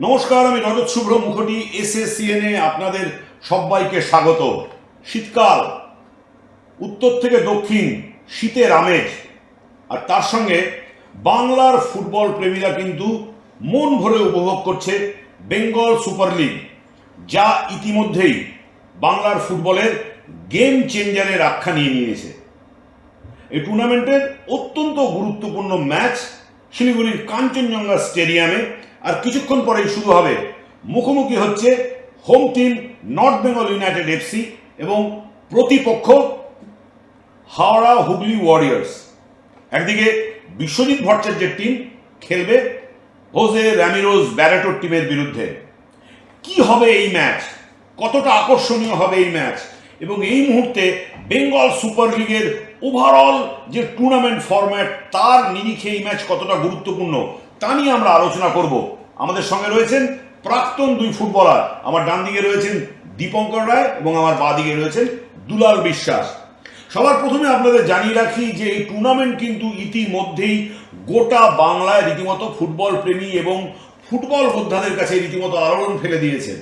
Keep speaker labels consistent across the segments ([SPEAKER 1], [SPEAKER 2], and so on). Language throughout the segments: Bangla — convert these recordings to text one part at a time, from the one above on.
[SPEAKER 1] নমস্কার, আমি রজত শুভ্র মুখোটি এসএসসিএনে আপনাদের সবাইকে স্বাগত। শীতকাল, উত্তর থেকে দক্ষিণ, শীতের আমেজ, আর তার সঙ্গে বাংলার ফুটবল প্রেমীরা কিন্তু মন ভরে উপভোগ করছে বেঙ্গল সুপার লিগ, যা ইতিমধ্যেই বাংলার ফুটবলের গেম চেঞ্জারের আখ্যা নিয়ে নিয়েছে। এই টুর্নামেন্টের অত্যন্ত গুরুত্বপূর্ণ ম্যাচ শিলিগুড়ির কাঞ্চনজঙ্ঘা স্টেডিয়ামে, আর কিছুক্ষণ পরেই শুরু হবে। মুখোমুখি হচ্ছে home team north Bengal United FC এবং প্রতিপক্ষ হাওড়া হুগলি ওয়ারিয়ার্স। একদিকে বিশ্বজিৎ ভট্টাচার্যের টিম খেলবে হোজে রামিরোজ ব্যারেটোর টিমের বিরুদ্ধে। কি হবে এই ম্যাচ, কতটা আকর্ষণীয় হবে এই ম্যাচ, এবং এই মুহূর্তে বেঙ্গল সুপার লিগের ওভারঅল যে টুর্নামেন্ট ফরম্যাট, তার নিরিখে এই ম্যাচ কতটা গুরুত্বপূর্ণ, তা নিয়ে আমরা আলোচনা করব। আমাদের সঙ্গে রয়েছেন প্রাক্তন দুই ফুটবলার। আমার ডান দিকে রয়েছেন দীপঙ্কর রায় এবং আমার বাঁ দিকে রয়েছেন দুলাল বিশ্বাস। সবার প্রথমে আপনাদের জানিয়ে রাখি যে এই টুর্নামেন্ট কিন্তু ইতিমধ্যেই গোটা বাংলায় রীতিমতো ফুটবল প্রেমী এবং ফুটবল যোদ্ধাদের কাছে রীতিমতো আলোড়ন ফেলে দিয়েছে।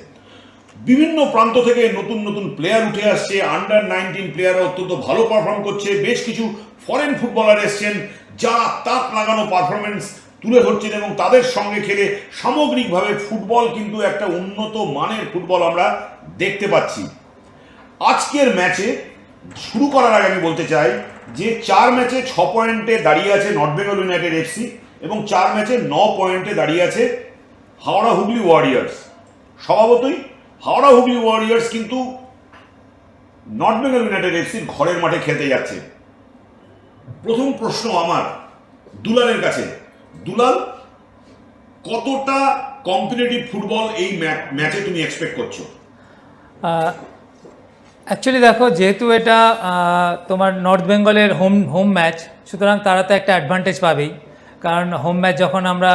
[SPEAKER 1] বিভিন্ন প্রান্ত থেকে নতুন নতুন প্লেয়ার উঠে আসছে। আন্ডার 19 প্লেয়াররা অত্যন্ত ভালো পারফর্ম করছে। বেশ কিছু ফরেন ফুটবলার এসছেন যারা তাক লাগানো পারফরমেন্স তুলে ধরছেন এবং তাদের সঙ্গে খেলে সামগ্রিকভাবে ফুটবল কিন্তু একটা উন্নত মানের ফুটবল আমরা দেখতে পাচ্ছি। আজকের ম্যাচে শুরু করার আগে আমি বলতে চাই যে 4 ম্যাচে 6 পয়েন্টে দাঁড়িয়ে আছে নর্থ বেঙ্গল ইউনাইটেড এফসি এবং 4 ম্যাচে 9 পয়েন্টে দাঁড়িয়ে আছে হাওড়া হুগলি ওয়ারিয়ার্স। স্বভাবতই হাওড়া হুগলি ওয়ারিয়ার্স কিন্তু নর্থ বেঙ্গল ইউনাইটেড এফসির ঘরের মাঠে খেলতে যাচ্ছে। প্রথম প্রশ্ন আমার দুলালের কাছে। দুলাল, কতটা কম্পিটিটিভ ফুটবল এই ম্যাচে তুমি এক্সপেক্ট করছো?
[SPEAKER 2] অ্যাকচুয়ালি দেখো, যেহেতু এটা তোমার নর্থ বেঙ্গলের হোম ম্যাচ, সুতরাং তারা তো একটা অ্যাডভান্টেজ পাবেই। কারণ হোম ম্যাচ যখন আমরা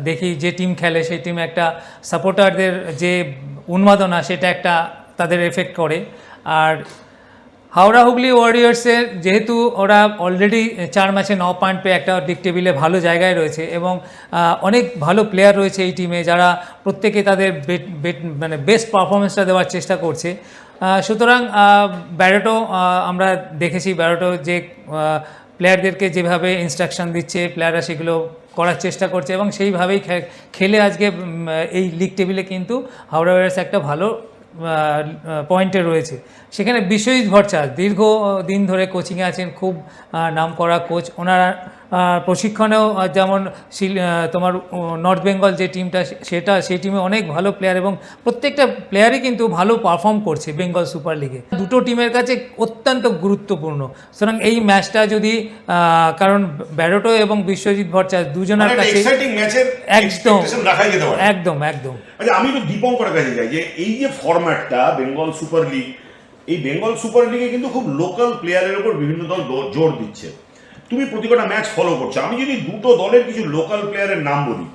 [SPEAKER 2] দেখি যে টিম খেলে, সেই টিম একটা সাপোর্টারদের যে উন্মাদনা, সেটা একটা তাদের এফেক্ট করে। আর হাওড়া হুগলি ওয়ারিয়ার্সের যেহেতু ওরা অলরেডি 4 ম্যাচে 9 পয়েন্ট পেয়ে একটা লিগ টেবিলে ভালো জায়গায় রয়েছে এবং অনেক ভালো প্লেয়ার রয়েছে এই টিমে, যারা প্রত্যেকে তাদের মানে বেস্ট পারফরমেন্সটা দেওয়ার চেষ্টা করছে। সুতরাং ব্যারেটো, আমরা দেখেছি ব্যারেটো যে প্লেয়ারদেরকে যেভাবে ইনস্ট্রাকশন দিচ্ছে, প্লেয়াররা সেগুলো করার চেষ্টা করছে এবং সেইভাবেই খেলে আজকে এই লিগ টেবিলে কিন্তু হাওড়া ওয়ারিয়ার্স একটা ভালো পয়েন্টে রয়েছে। সেখানে বিশ্বজিৎ ভট্টাচার্য দীর্ঘদিন ধরে কোচিংয়ে আছেন, খুব নামকরা কোচ। ওনারা প্রশিক্ষণেও যেমন তোমার নর্থ বেঙ্গল যে টিমটা, সেই টিমে অনেক ভালো প্লেয়ার এবং প্রত্যেকটা প্লেয়ারই কিন্তু ভালো পারফর্ম করছে বেঙ্গল সুপার লিগে। দুটো টিমের কাছে অত্যন্ত গুরুত্বপূর্ণ। সুতরাং এই ম্যাচটা যদি, কারণ ব্যারেটো এবং বিশ্বজিৎ ভট্টাচার্য দুজনের কাছে একদম একদম একদম।
[SPEAKER 1] আচ্ছা, আমি তো দীপঙ্করের কাছে যাই যে এই যে ফরম্যাটটা বেঙ্গল সুপার লিগ, এই বেঙ্গল সুপার লিগে কিন্তু খুব লোকাল প্লেয়ারের উপর বিভিন্ন দল জোর দিচ্ছে। তুমি প্রতিটা ম্যাচ ফলো করছো। আমি যদি দুটো দলের কিছু লোকাল প্লেয়ারের নাম বলি,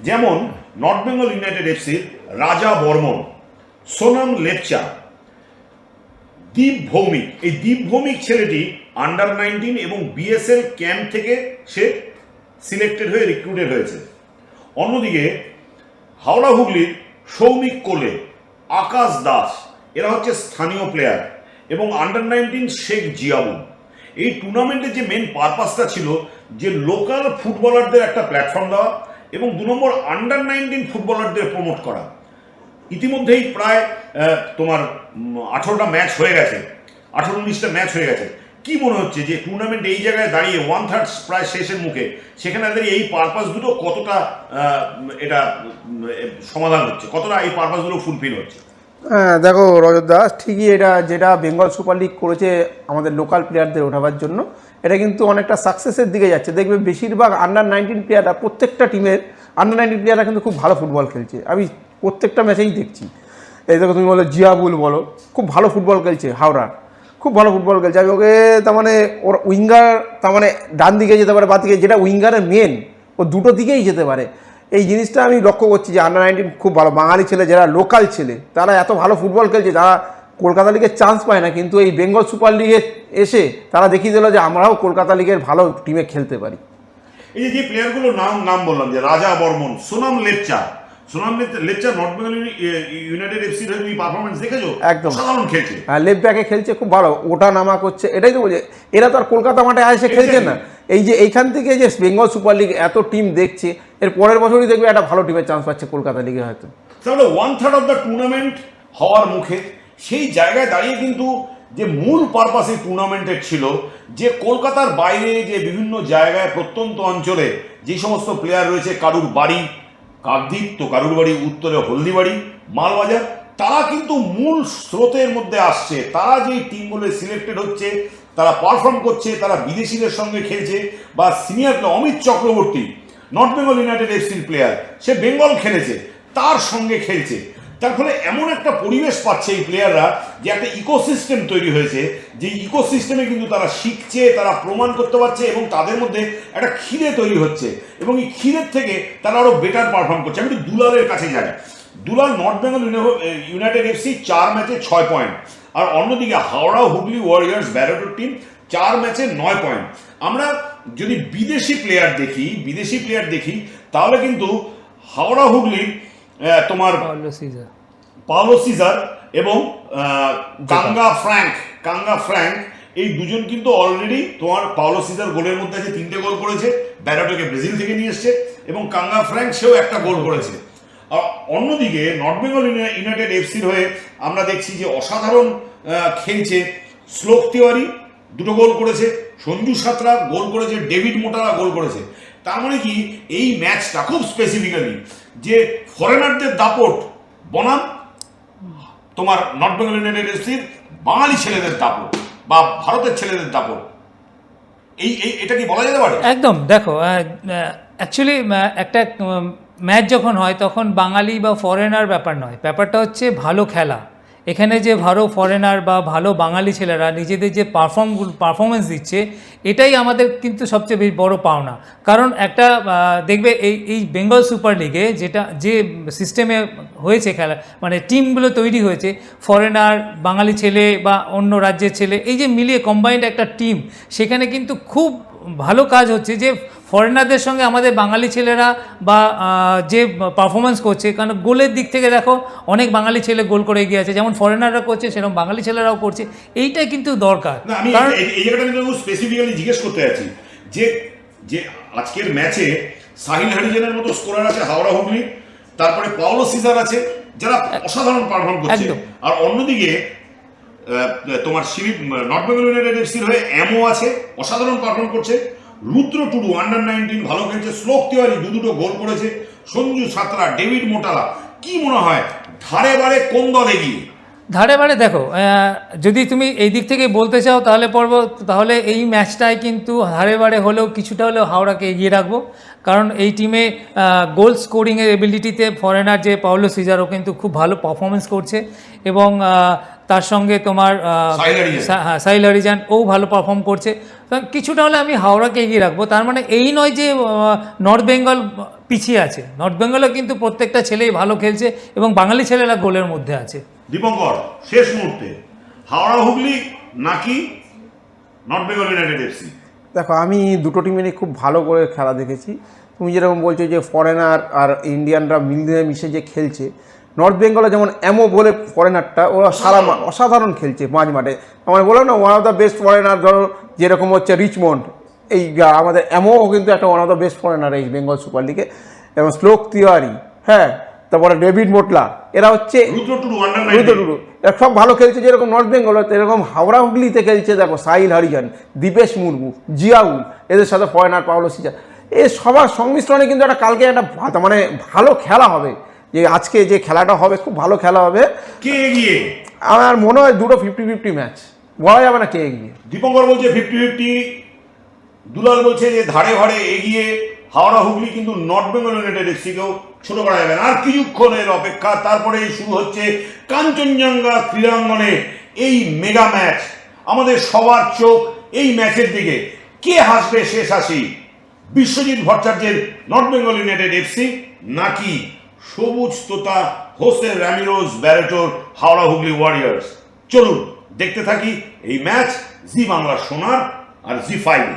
[SPEAKER 1] যেমন নর্থ বেঙ্গল ইউনাইটেড এফসির রাজা বর্মন, সোনাম লেপচা, দীপ ভৌমিক। এই দীপ ভৌমিক ছেলেটি আন্ডার 19 এবং বিএসএল ক্যাম্প থেকে সে সিলেক্টেড হয়ে রিক্রুটেড হয়েছে। অন্যদিকে হাওড়া হুগলির সৌমিক কোলে, আকাশ দাস, এরা হচ্ছে স্থানীয় প্লেয়ার, এবং আন্ডার 19 শেখ জিয়াবুল। এই টুর্নামেন্টের যে মেন পারপাসটা ছিল যে লোকাল ফুটবলারদের একটা প্ল্যাটফর্ম দেওয়া এবং 2 নম্বর আন্ডার 19 ফুটবলারদের প্রমোট করা। ইতিমধ্যেই প্রায় তোমার 18টা ম্যাচ হয়ে গেছে, 18-19টা ম্যাচ হয়ে গেছে। কি মনে হচ্ছে যে টুর্নামেন্ট এই জায়গায় দাঁড়িয়ে 1/3 প্রায় শেষের মুখে, সেখানে দাঁড়িয়ে এই পারপাস দুটো কতটা এটা সমাধান হচ্ছে, কতটা এই পারপাসগুলো ফুলফিল হচ্ছে?
[SPEAKER 3] হ্যাঁ, দেখো রজত দাস, ঠিকই এটা যেটা বেঙ্গল সুপার লিগ করেছে আমাদের লোকাল প্লেয়ারদের ওঠাবার জন্য, এটা কিন্তু অনেকটা সাকসেসের দিকে যাচ্ছে। দেখবে বেশিরভাগ আন্ডার 19 প্লেয়াররা, প্রত্যেকটা টিমের আন্ডার 19 প্লেয়াররা কিন্তু খুব ভালো ফুটবল খেলছে। আমি প্রত্যেকটা ম্যাচেই দেখছি। এই দেখো, তুমি বলো জিয়াবুল বলো, খুব ভালো ফুটবল খেলছে হাওড়ার, খুব ভালো ফুটবল খেলছে। আমি ওকে তার মানে ওর উইঙ্গার, তার মানে ডান দিকে যেতে পারে, বা দিকে, যেটা উইঙ্গারের মেন, ও দুটো দিকেই যেতে পারে। এই জিনিসটা আমি লক্ষ্য করছি যে আন্ডার 19 খুব ভালো বাঙালি ছেলে, যারা লোকাল ছেলে, তারা এত ভালো ফুটবল খেলছে। তারা কলকাতা লিগের চান্স পায় না, কিন্তু এই বেঙ্গল সুপার লিগে এসে তারা দেখিয়ে দিল যে আমরাও কলকাতা লিগের ভালো টিমে খেলতে পারি।
[SPEAKER 1] এই যে প্লেয়ারগুলোর নাম বললাম, যে রাজা বর্মন, সোনাম লেপচা নর্থ বেঙ্গল ইউনাইটেড এফসির হয়ে তুমি পারফরমেন্স দেখেছো?
[SPEAKER 3] একদম
[SPEAKER 1] সাধারণ খেলছে,
[SPEAKER 3] লেফট ব্যাকে খেলছে খুব ভালো, ওটা নামা করছে, এটাই তো বলছে। এরা তো আর কলকাতা মাঠে এসে খেলছে না, এই যে এইখান থেকে যে বেঙ্গল সুপার লিগ এত টিম দেখছে, এর পরের বছরই দেখবে একটা ভালো টিমের চান্স পাচ্ছে কলকাতা লিগে হয়তো।
[SPEAKER 1] তাহলে 1/3 অফ দ্য টুর্নামেন্ট হওয়ার মুখে সেই জায়গায় দাঁড়িয়ে কিন্তু যে মূল পারপাস এই টুর্নামেন্টের ছিল, যে কলকাতার বাইরে যে বিভিন্ন জায়গায় প্রত্যন্ত অঞ্চলে যে সমস্ত প্লেয়ার রয়েছে, কারুর বাড়ি কাকদ্বীপ, তো কারুর বাড়ি উত্তরে হলদিবাড়ি, মালবাজার, তারা কিন্তু মূল স্রোতের মধ্যে আসছে। তারা যেই টিমগুলো সিলেক্টেড হচ্ছে, তারা পারফর্ম করছে, তারা বিদেশিদের সঙ্গে খেলছে, বা senior Amit Chakraborty North Bengal United এফসির প্লেয়ার, সে বেঙ্গল খেলেছে, তার সঙ্গে খেলছে। তার ফলে এমন একটা পরিবেশ পাচ্ছে এই প্লেয়াররা, যে একটা ইকোসিস্টেম তৈরি হয়েছে, যে ইকোসিস্টেমে কিন্তু তারা শিখছে, তারা প্রমাণ করতে পারছে, এবং তাদের মধ্যে একটা খিদে তৈরি হচ্ছে, এবং এই খিদের থেকে তারা আরও বেটার পারফর্ম করছে। আমি একটু দুলালের কাছে যাই। দুলাল নর্থ বেঙ্গল ইউনাইটেড এফসি 4 ম্যাচে 6 পয়েন্ট, আর অন্যদিকে হাওড়া হুগলি ওয়ারিয়ার্স ব্যারোটোর টিম 4 ম্যাচে 9 পয়েন্ট। আমরা যদি বিদেশি প্লেয়ার দেখি তাহলে কিন্তু হাওড়া হুগলি তোমার পাওলো সিজার এবং কাঙ্গা ফ্র্যাঙ্ক এই দুজন কিন্তু অলরেডি তোমার পাওলো সিজার গোলের মধ্যে আছে, 3টে গোল করেছে, ব্যারোটোকে ব্রাজিল থেকে নিয়ে এসছে, এবং কাঙ্গা ফ্র্যাঙ্ক সেও একটা গোল করেছে। আর অন্যদিকে নর্থ বেঙ্গল ইউনাইটেড এফসির হয়ে আমরা দেখছি যে অসাধারণ খেলছে শ্লোক তিওয়ারি, 2টো গোল করেছে, সঞ্জু সাঁতরা গোল করেছে, ডেভিড মোটারা গোল করেছে। তার মানে কি এই ম্যাচটা খুব স্পেসিফিক্যালি যে ফরেনারদের দাপট বনাম তোমার নর্থ বেঙ্গল ইউনাইটেড এফসির বাঙালি ছেলেদের দাপট বা ভারতের ছেলেদের দাপট, এটা কি বলা যেতে পারে?
[SPEAKER 2] একদম। দেখো, অ্যাকচুয়ালি একটা ম্যাচ যখন হয় তখন বাঙালি বা ফরেনার ব্যাপার নয়, ব্যাপারটা হচ্ছে ভালো খেলা। এখানে যে ভালো ফরেনার বা ভালো বাঙালি ছেলেরা নিজেদের যে পারফরমেন্স দিচ্ছে, এটাই আমাদের কিন্তু সবচেয়ে বেশি বড় পাওনা। কারণ একটা দেখবে এই বেঙ্গল সুপার লিগে যে সিস্টেমে হয়েছে খেলা, মানে টিমগুলো তৈরি হয়েছে, ফরেনার, বাঙালি ছেলে বা অন্য রাজ্যের ছেলে, এই যে মিলিয়ে কম্বাইন্ড একটা টিম, সেখানে কিন্তু খুব ভালো কাজ হচ্ছে যে ফরেনারদের সঙ্গে আমাদের বাঙালি ছেলেরা বা যে পারফরমেন্স করছে, কারণ গোলের দিক থেকে দেখো অনেক বাঙালি ছেলে গোল করে এগিয়ে আছে, যেমন ফরেনাররা করছে সেরকম বাঙালি ছেলেরাও করছে, এইটাই কিন্তু দরকার।
[SPEAKER 1] আমি এই জায়গাটা কিন্তু স্পেসিফিক্যালি জিজ্ঞেস করতে যাচ্ছি যে আজকের ম্যাচে সাহিল হরিজনের মতো স্কোরার আছে হাওড়া হুগলি, তারপরে পাওলো সিজার আছে, যারা অসাধারণ পারফর্ম করছে, আর অন্যদিকে তোমার নর্থ বেঙ্গল ইউনাইটেড এফসির হয়ে এমও আছে, অসাধারণ পারফর্ম করছে, রুদ্র টুডু আন্ডার-19 ভালো খেলছে, শ্লোক তিওয়ারি 2 গোল করেছে, সঞ্জু সাঁতরা, ডেভিড মোটারা। কি মনে হয় ধারে বারে কোন দল এগিয়ে?
[SPEAKER 2] ধারে বারে দেখো, যদি তুমি এই দিক থেকে বলতে চাও তাহলে এই ম্যাচটায় কিন্তু ধারে বারে হলেও কিছুটা হলেও হাওড়াকে এগিয়ে রাখবো। কারণ এই টিমে গোল স্কোরিংয়ের এবিলিটিতে ফরেনার যে পাওলো সিজারও কিন্তু খুব ভালো পারফরমেন্স করছে, এবং তার সঙ্গে তোমার সাহিল হরিজান ও ভালো পারফর্ম করছে। কিছুটা হলে আমি হাওড়াকে এগিয়ে রাখবো। তার মানে এই নয় যে নর্থ বেঙ্গল পিছিয়ে আছে, নর্থ বেঙ্গলও কিন্তু প্রত্যেকটা ছেলেই ভালো খেলছে, এবং বাঙালি ছেলেরা গোলের মধ্যে আছে।
[SPEAKER 1] দীপঙ্কর, শেষ মুহূর্তে হাওড়া হুগলি নাকি নর্থ বেঙ্গল ইউনাইটেড এফসি?
[SPEAKER 3] দেখো, আমি দুটো টিমেরই খুব ভালো করে খেলা দেখেছি। তুমি যেরকম বলছো যে ফরেনার আর ইন্ডিয়ানরা মিশে যে খেলছে, নর্থ বেঙ্গলে যেমন এমও বলে ফরেনারটা, ওরা অসাধারণ খেলছে মাঝ মাঠে। আমার বললাম না, one of the best foreigner, ধরো যেরকম হচ্ছে রিচমন্ড, এই আমাদের এমও কিন্তু একটা one of the best foreigner এই বেঙ্গল সুপার লিগে, এবং শ্লোক তিওয়ারি, হ্যাঁ, তারপরে ডেভিড মোটলা, এরা হচ্ছে রুদ্র টুডু, এরা সব ভালো খেলছে। যেরকম নর্থ বেঙ্গল, এরকম হাওড়া হুগলিতে খেলছে দেখো সাহিল হরিজন, দীপেশ মুর্মু, জিয়াউল, এদের সাথে ফরেনার পাওলো সিজার, এই সবার সংমিশ্রণে কিন্তু একটা কালকে একটা মানে ভালো খেলা হবে। যে আজকে যে খেলাটা হবে খুব ভালো খেলা হবে।
[SPEAKER 1] কে এগিয়ে?
[SPEAKER 3] আমার মনে হয় 2টো 50-50 ম্যাচ, বলা যাবে না কে এগিয়ে।
[SPEAKER 1] দীপঙ্কর বলছে 50-50, দুলাল বলছে যে ধারে ঘরে এগিয়ে হাওড়া হুগলি, কিন্তু নর্থ বেঙ্গল ইউনাইটেড এফসিকেও ছোট করা যাবে না। আর কিছুক্ষণের অপেক্ষা, তারপরেই শুরু হচ্ছে কাঞ্চনজঙ্ঘা ক্রীড়াঙ্গনে এই মেগা ম্যাচ। আমাদের সবার চোখ এই ম্যাচের দিকে। কে হাসবে শেষ হাসি? বিশ্বজিৎ ভট্টাচার্যের নর্থ বেঙ্গল ইউনাইটেড এফসি নাকি সবুজ তোতা হোসে র্যামিরোজ ব্যারেটোর হাওড়া হুগলি ওয়ারিয়ার্স? চলুন দেখতে থাকি এই ম্যাচ জি বাংলার সোনার আর জি5-এ।